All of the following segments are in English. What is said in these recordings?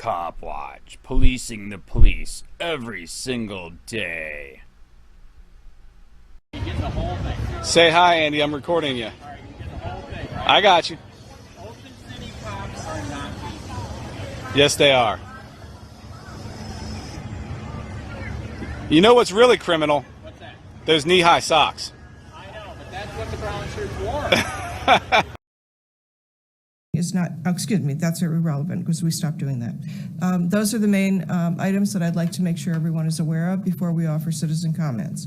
COPWATCH, policing the police every single day. You get the whole thing. Say hi, Andy. I'm recording you. All right, you get the whole thing. Right? I got you. Ocean City cops are not people. Yes, they are. You know what's really criminal? What's that? Those knee-high socks. I know, but that's what the brown shirts wore. Is not, oh, excuse me, that's irrelevant because we stopped doing that. Those are the main items that I'd like to make sure everyone is aware of before we offer citizen comments.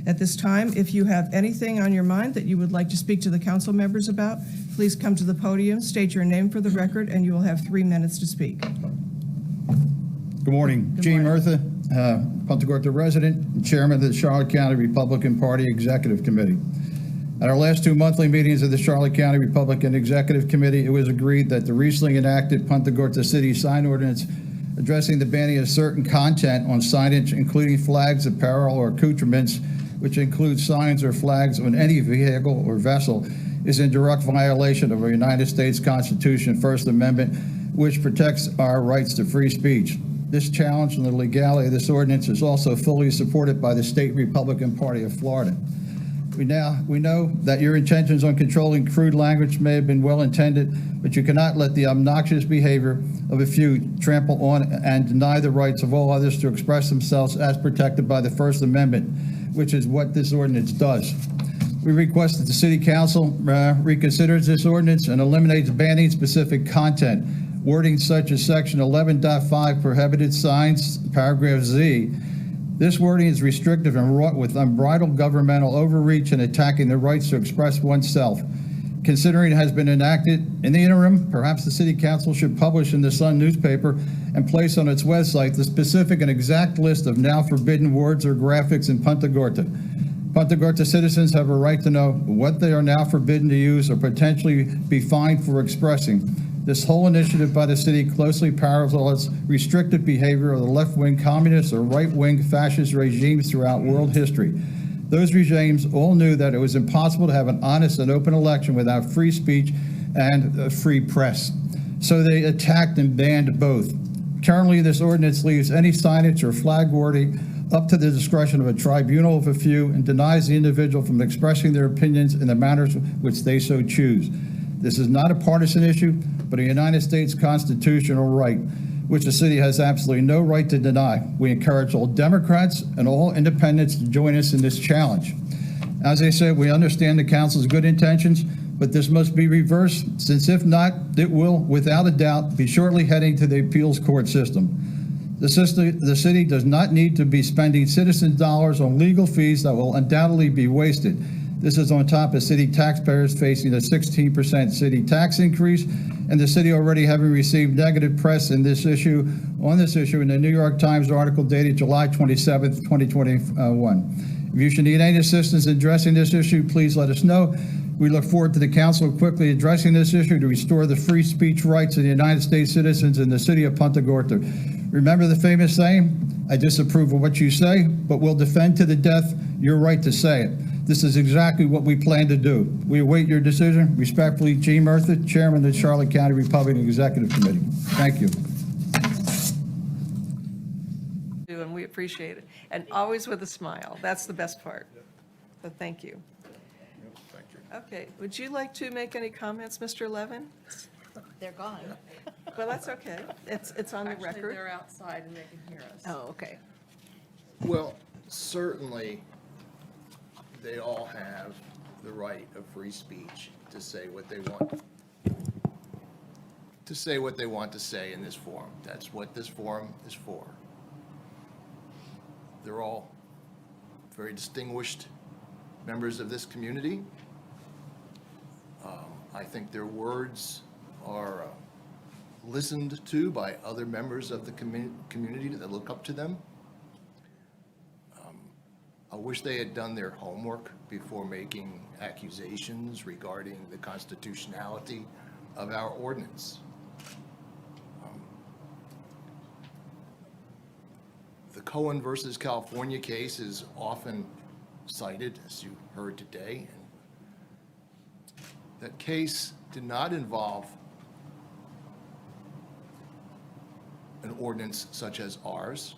At this time, if you have anything on your mind that you would like to speak to the council members about, please come to the podium, state your name for the record, and you will have 3 minutes to speak. Good morning. Gene Murtha, Punta Gorda resident and chairman of the Charlotte County Republican Party Executive Committee. At our last 2 monthly meetings of the Charlotte County Republican Executive Committee, it was agreed that the recently enacted Punta Gorda City sign ordinance addressing the banning of certain content on signage, including flags, apparel, or accoutrements, which include signs or flags on any vehicle or vessel, is in direct violation of our United States Constitution, First Amendment, which protects our rights to free speech. This challenge on the legality of this ordinance is also fully supported by the state Republican Party of Florida. We know that your intentions on controlling crude language may have been well intended, but you cannot let the obnoxious behavior of a few trample on and deny the rights of all others to express themselves as protected by the First Amendment, which is what this ordinance does. We request that the City Council reconsiders this ordinance and eliminates banning specific content. Wording such as Section 11.5 prohibited signs, paragraph Z. This wording is restrictive and wrought with unbridled governmental overreach and attacking the rights to express oneself. Considering it has been enacted in the interim, perhaps the City Council should publish in the Sun newspaper and place on its website the specific and exact list of now forbidden words or graphics in Punta Gorda. Punta Gorda citizens have a right to know what they are now forbidden to use or potentially be fined for expressing. This whole initiative by the city closely parallels restrictive behavior of the left-wing communist or right-wing fascist regimes throughout world history. Those regimes all knew that it was impossible to have an honest and open election without free speech and a free press. So they attacked and banned both. Currently, this ordinance leaves any signage or flag wording up to the discretion of a tribunal of a few and denies the individual from expressing their opinions in the manners which they so choose. This is not a partisan issue, but a United States constitutional right, which the city has absolutely no right to deny. We encourage all Democrats and all independents to join us in this challenge. As I said, we understand the council's good intentions, but this must be reversed, since if not, it will, without a doubt, be shortly heading to the appeals court system. The city does not need to be spending citizens' dollars on legal fees that will undoubtedly be wasted. This is on top of city taxpayers facing a 16% city tax increase, and the city already having received negative press on this issue in the New York Times article dated July 27th, 2021. If you should need any assistance in addressing this issue, please let us know. We look forward to the council quickly addressing this issue to restore the free speech rights of the United States citizens in the city of Punta Gorda. Remember the famous saying, I disapprove of what you say, but will defend to the death your right to say it. This is exactly what we plan to do. We await your decision. Respectfully, Gene Murtha, Chairman of the Charlotte County Republican Executive Committee. Thank you. And we appreciate it. And always with a smile. That's the best part. So thank you. Thank you. Okay, would you like to make any comments, Mr. Levin? They're gone. Well, that's okay. It's on the Actually, record. they're outside and they can hear us. Oh, okay. Well, certainly, they all have the right of free speech to say what they want, to say in this forum. That's what this forum is for. They're all very distinguished members of this community. I think their words are listened to by other members of the community that look up to them. I wish they had done their homework before making accusations regarding the constitutionality of our ordinance. The Cohen versus California case is often cited, as you heard today. That case did not involve ordinance such as ours.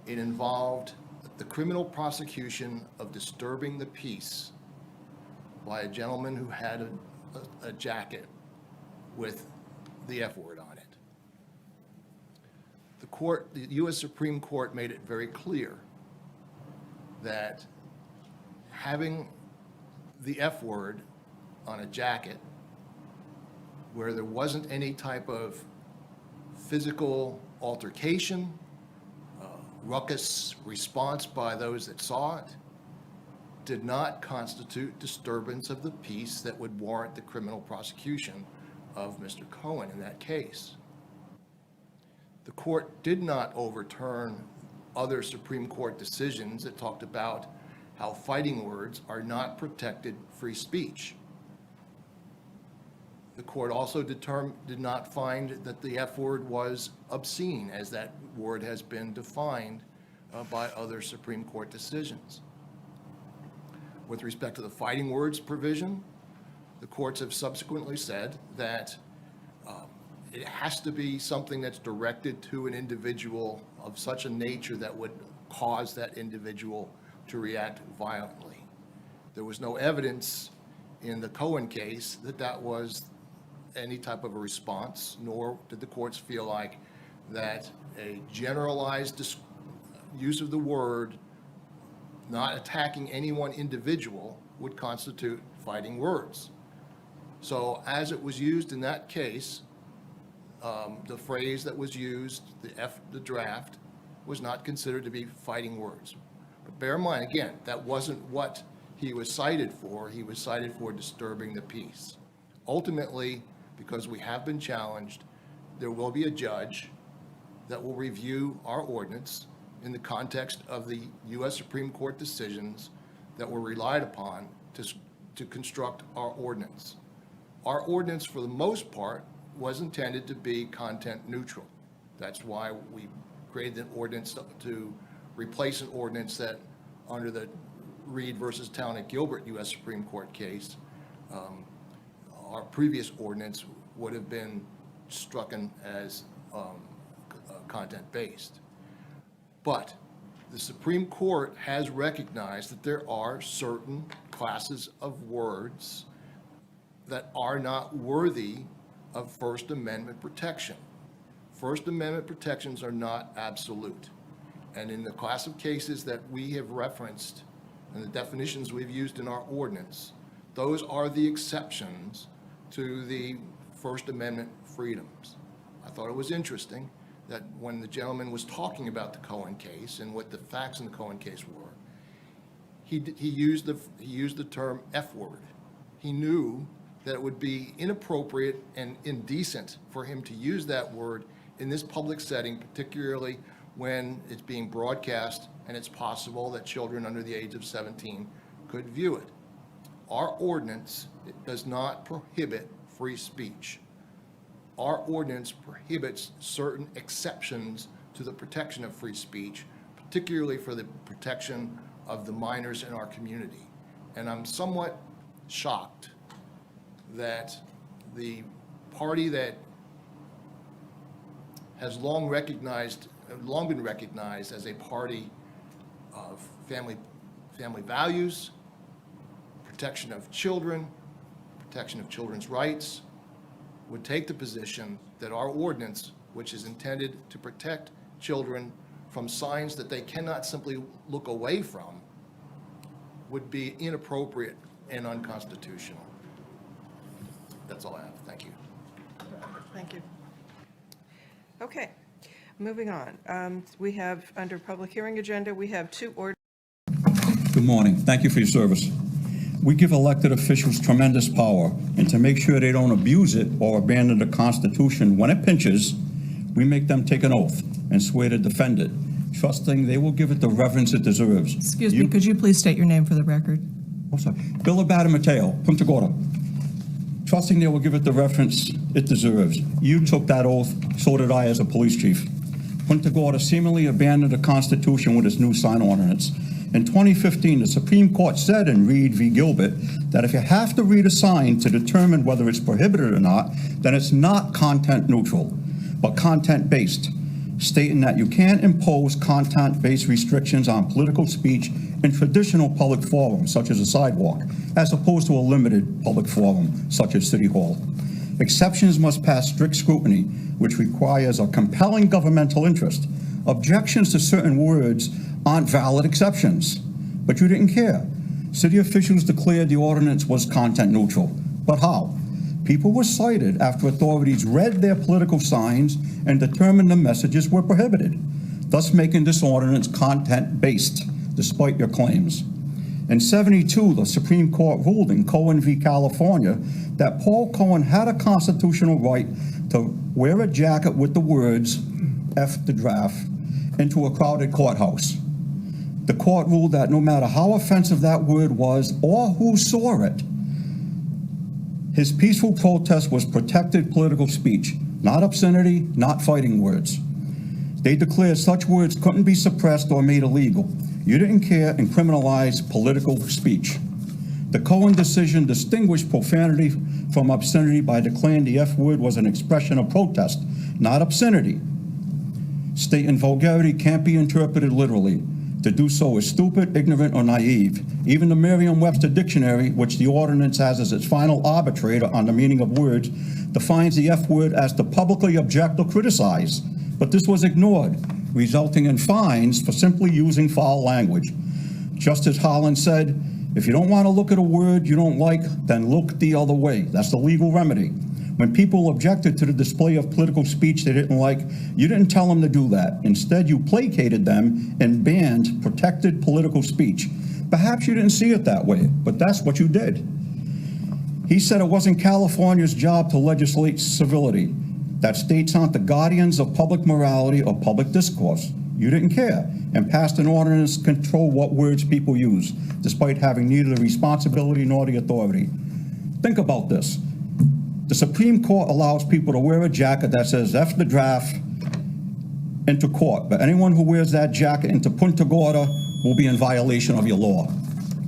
It involved the criminal prosecution of disturbing the peace by a gentleman who had a jacket with the F word on it. The U.S. Supreme Court made it very clear that having the F word on a jacket where there wasn't any type of physical altercation, ruckus response by those that saw it, did not constitute disturbance of the peace that would warrant the criminal prosecution of Mr. Cohen in that case. The court did not overturn other Supreme Court decisions that talked about how fighting words are not protected free speech. The court also did not find that the F word was obscene, as that word has been defined by other Supreme Court decisions. With respect to the fighting words provision, the courts have subsequently said that it has to be something that's directed to an individual of such a nature that would cause that individual to react violently. There was no evidence in the Cohen case that that was any type of a response, nor did the courts feel like that a generalized use of the word, not attacking any one individual, would constitute fighting words. So as it was used in that case, the phrase that was used, the draft, was not considered to be fighting words. But bear in mind, again, that wasn't what he was cited for. He was cited for disturbing the peace. Ultimately, because we have been challenged, there will be a judge that will review our ordinance in the context of the U.S. Supreme Court decisions that were relied upon to construct our ordinance. Our ordinance, for the most part, was intended to be content neutral. That's why we created an ordinance to replace an ordinance that, under the Reed versus Town of Gilbert U.S. Supreme Court case, our previous ordinance would have been strucken as content-based. But the Supreme Court has recognized that there are certain classes of words that are not worthy of First Amendment protection. First Amendment protections are not absolute. And in the class of cases that we have referenced and the definitions we've used in our ordinance, those are the exceptions to the First Amendment freedoms. I thought it was interesting that when the gentleman was talking about the Cohen case and what the facts in the Cohen case were, he used the term F word. He knew that it would be inappropriate and indecent for him to use that word in this public setting, particularly when it's being broadcast and it's possible that children under the age of 17 could view it. Our ordinance does not prohibit free speech. Our ordinance prohibits certain exceptions to the protection of free speech, particularly for the protection of the minors in our community. And I'm somewhat shocked that the party that has long been recognized as a party of family values, protection of children, protection of children's rights, would take the position that our ordinance, which is intended to protect children from signs that they cannot simply look away from, would be inappropriate and unconstitutional. That's all I have. Thank you. Thank you. Okay, moving on. We have, under public hearing agenda, we have two ordinances. Good morning. Thank you for your service. We give elected officials tremendous power, and to make sure they don't abuse it or abandon the Constitution when it pinches, we make them take an oath and swear to defend it, trusting they will give it the reverence it deserves. Excuse me, could you please state your name for the record? Oh, sorry. Bill Mateo, Punta Gorda. Trusting they will give it the reverence it deserves. You took that oath, so did I as a police chief. Punta Gorda seemingly abandoned the Constitution with its new sign ordinance. In 2015, the Supreme Court said in Reed v. Gilbert that if you have to read a sign to determine whether it's prohibited or not, then it's not content neutral. but content-based, stating that you can't impose content-based restrictions on political speech in traditional public forums, such as a sidewalk, as opposed to a limited public forum, such as City Hall. Exceptions must pass strict scrutiny, which requires a compelling governmental interest. Objections to certain words aren't valid exceptions, but you didn't care. City officials declared the ordinance was content neutral. But how? People were cited after authorities read their political signs and determined the messages were prohibited, thus making this ordinance content-based, despite your claims. In '72, the Supreme Court ruled in Cohen v. California that Paul Cohen had a constitutional right to wear a jacket with the words, "F the draft," into a crowded courthouse. The court ruled that no matter how offensive that word was or who saw it, his peaceful protest was protected political speech, not obscenity, not fighting words. They declared such words couldn't be suppressed or made illegal. You didn't care and criminalized political speech. The Cohen decision distinguished profanity from obscenity by declaring the F word was an expression of protest, not obscenity. Stating vulgarity can't be interpreted literally. To do so is stupid, ignorant, or naive. Even the Merriam-Webster dictionary, which the ordinance has as its final arbitrator on the meaning of words, defines the F word as to publicly object or criticize. But this was ignored, resulting in fines for simply using foul language. Justice Harlan said, if you don't want to look at a word you don't like, then look the other way. That's the legal remedy. When people objected to the display of political speech they didn't like, you didn't tell them to do that. Instead, you placated them and banned protected political speech. Perhaps you didn't see it that way, but that's what you did. He said it wasn't California's job to legislate civility, that states aren't the guardians of public morality or public discourse. You didn't care and passed an ordinance to control what words people use, despite having neither the responsibility nor the authority. Think about this. The Supreme Court allows people to wear a jacket that says F the draft into court, but anyone who wears that jacket into Punta Gorda will be in violation of your law.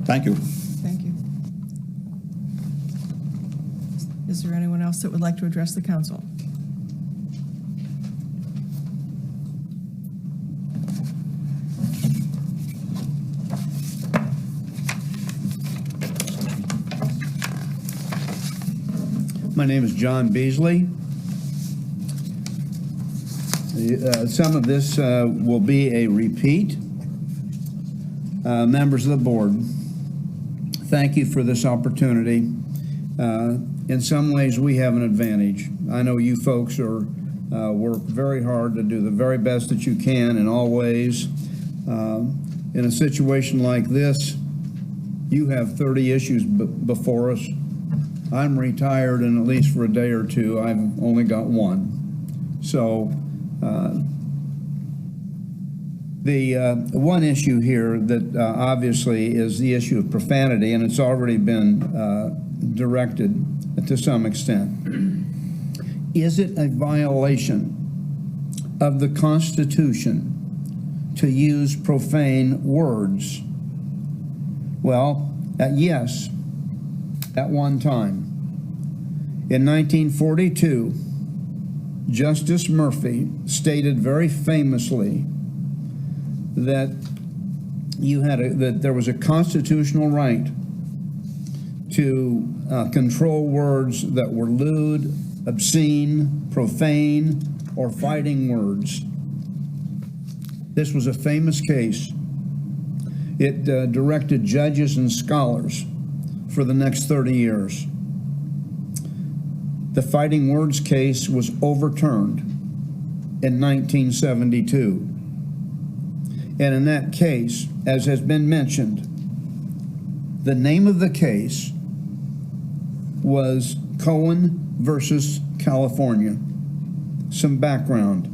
Thank you. Thank you. Is there anyone else that would like to address the council? My name is John Beasley. Some of this will be a repeat. Members of the board, thank you for this opportunity. In some ways, we have an advantage. I know you folks are work very hard to do the very best that you can in all ways. In a situation like this, you have 30 issues before us. I'm retired, and at least for a day or two, I've only got one. So the one issue here that obviously is the issue of profanity, and it's already been directed to some extent. Is it a violation of the Constitution to use profane words? Well, yes. At one time. In 1942, Justice Murphy stated very famously that that there was a constitutional right to control words that were lewd, obscene, profane, or fighting words. This was a famous case. It directed judges and scholars for the next 30 years. The fighting words case was overturned in 1972. And in that case, as has been mentioned, the name of the case was Cohen versus California. Some background.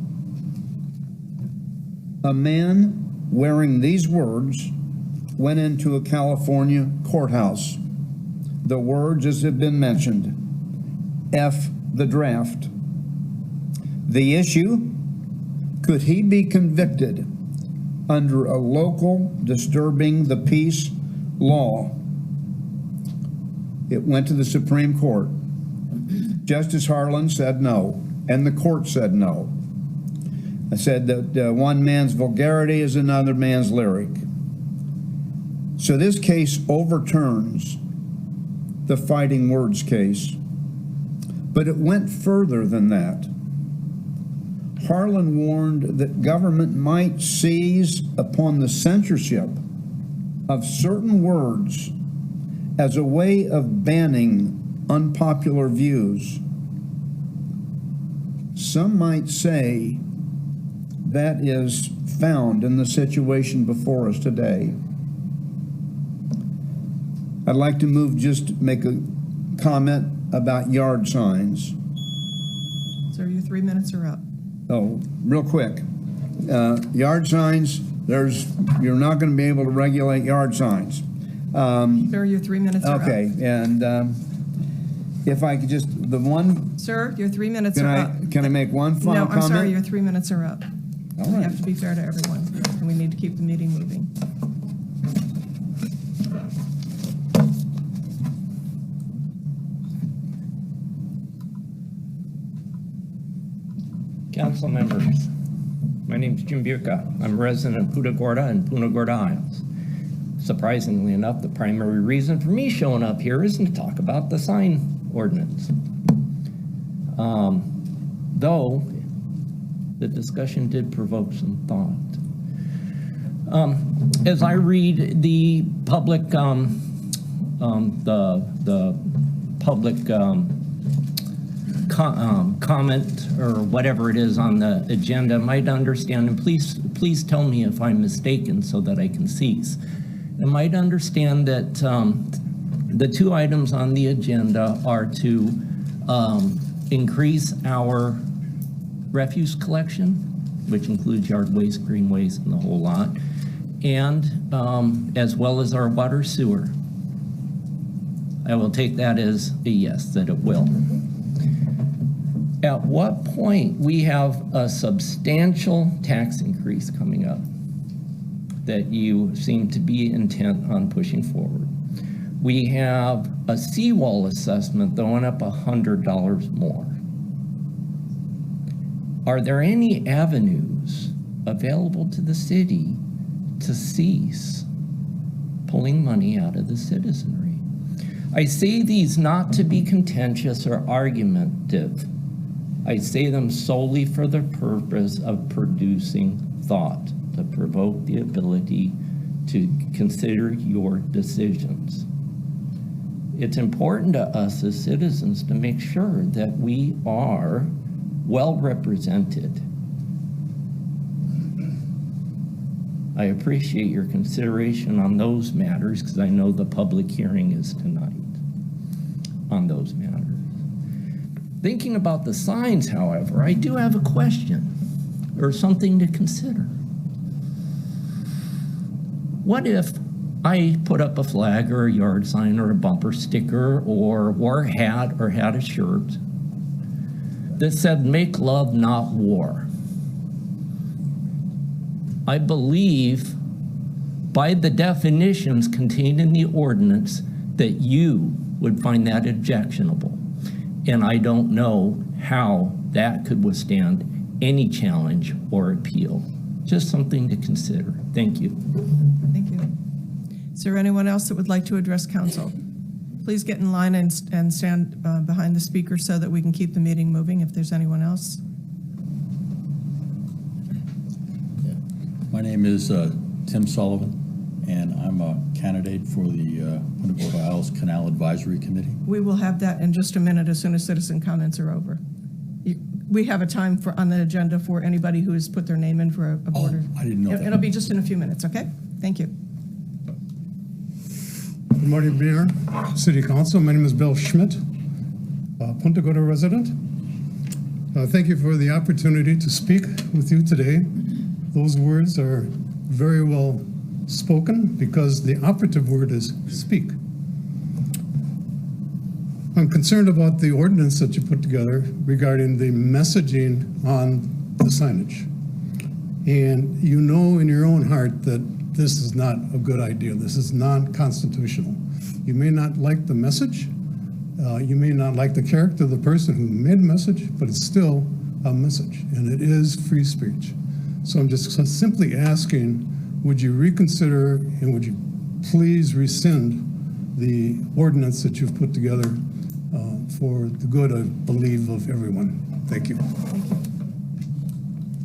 A man wearing these words went into a California courthouse. The words, as have been mentioned, F the draft. The issue, could he be convicted under a local disturbing the peace law? It went to the Supreme Court. Justice Harlan said no, and the court said no. I said that one man's vulgarity is another man's lyric. So this case overturns the fighting words case, but it went further than that. Harlan warned that government might seize upon the censorship of certain words as a way of banning unpopular views. Some might say that is found in the situation before us today. I'd like to make a comment about yard signs. Sir, your 3 minutes are up. Oh, real quick. Yard signs, you're not going to be able to regulate yard signs. Sir, your 3 minutes are up. Okay, and if I could just, Sir, your 3 minutes are up. Can I make one final comment? No, I'm sorry, your 3 minutes are up. All We right. have to be fair to everyone, and we need to keep the meeting moving. Council members, my name's Jim Buca. I'm a resident of Punta Gorda and Punta Gorda Isles. Surprisingly enough, the primary reason for me showing up here isn't to talk about the sign ordinance. Though the discussion did provoke some thought. As I read the public, comment or whatever it is on the agenda, might understand, and please tell me if I'm mistaken so that I can cease. I might understand that the two items on the agenda are to increase our refuse collection, which includes yard waste, green waste, and the whole lot, and as well as our water sewer. I will take that as a yes, that it will. At what point we have a substantial tax increase coming up that you seem to be intent on pushing forward? We have a seawall assessment that went up $100 more. Are there any avenues available to the city to cease pulling money out of the citizenry? I say these not to be contentious or argumentative. I say them solely for the purpose of producing thought, to provoke the ability to consider your decisions. It's important to us as citizens to make sure that we are well represented. I appreciate your consideration on those matters because I know the public hearing is tonight on those matters. Thinking about the signs, however, I do have a question or something to consider. What if I put up a flag or a yard sign or a bumper sticker or wore a hat or had a shirt that said, "Make love, not war"? I believe by the definitions contained in the ordinance that you would find that objectionable. And I don't know how that could withstand any challenge or appeal. Just something to consider. Thank you. Thank you. Is there anyone else that would like to address council? Please get in line and stand behind the speaker so that we can keep the meeting moving if there's anyone else. My name is Tim Sullivan, and I'm a candidate for the Punta Gorda Isles Canal Advisory Committee. We will have that in just a minute as soon as citizen comments are over. We have a time on the agenda for anybody who has put their name in for a border. I didn't know that. It'll be just in a few minutes, okay? Thank you. Good morning, Mayor, City Council. My name is Bill Schmidt, Punta Gorda resident. Thank you for the opportunity to speak with you today. Those words are very well spoken because the operative word is speak. I'm concerned about the ordinance that you put together regarding the messaging on the signage. And you know in your own heart that this is not a good idea. This is non-constitutional. You may not like the message. You may not like the character of the person who made the message, but it's still a message, and it is free speech. So I'm just simply asking, would you reconsider and would you please rescind the ordinance that you've put together for the good, I believe, of everyone? Thank you. Thank you.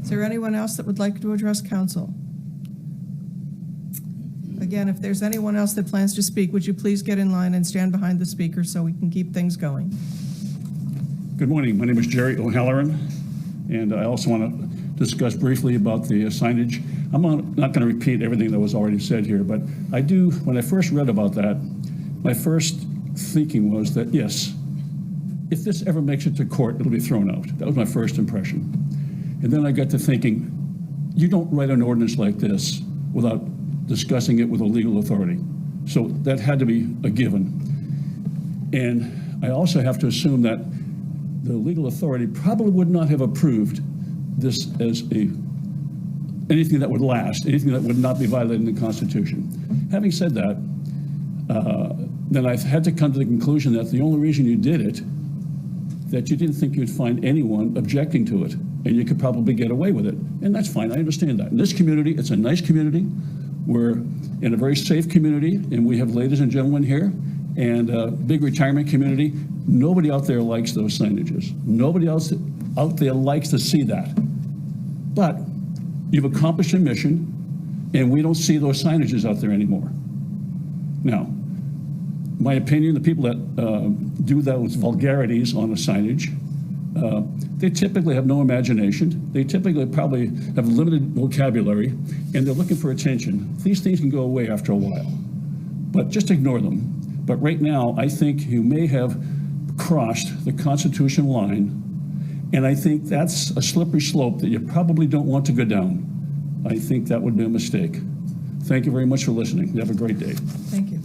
Is there anyone else that would like to address council? Again, if there's anyone else that plans to speak, would you please get in line and stand behind the speaker so we can keep things going? Good morning. My name is Jerry O'Halloran, and I also want to discuss briefly about the signage. I'm not going to repeat everything that was already said here, but I do, when I first read about that, my first thinking was that, yes, if this ever makes it to court, it'll be thrown out. That was my first impression. And then I got to thinking, you don't write an ordinance like this without discussing it with a legal authority. So that had to be a given. And I also have to assume that the legal authority probably would not have approved this as anything that would last, anything that would not be violating the Constitution. Having said that, then I've had to come to the conclusion that the only reason you did it, that you didn't think you'd find anyone objecting to it, and you could probably get away with it. And that's fine, I understand that. In this community, it's a nice community. We're in a very safe community, and we have ladies and gentlemen here, and a big retirement community. Nobody out there likes those signages. Nobody else out there likes to see that. But you've accomplished your mission, and we don't see those signages out there anymore. Now, my opinion, the people that do those vulgarities on a signage, they typically have no imagination. They typically probably have limited vocabulary, and they're looking for attention. These things can go away after a while, but just ignore them. But right now, I think you may have crossed the Constitution line, and I think that's a slippery slope that you probably don't want to go down. I think that would be a mistake. Thank you very much for listening. You have a great day. Thank you.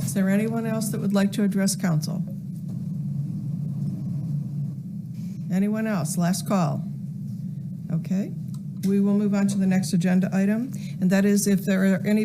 Is there anyone else that would like to address council? Anyone else? Last call. Okay. We will move on to the next agenda item, and that is if there are any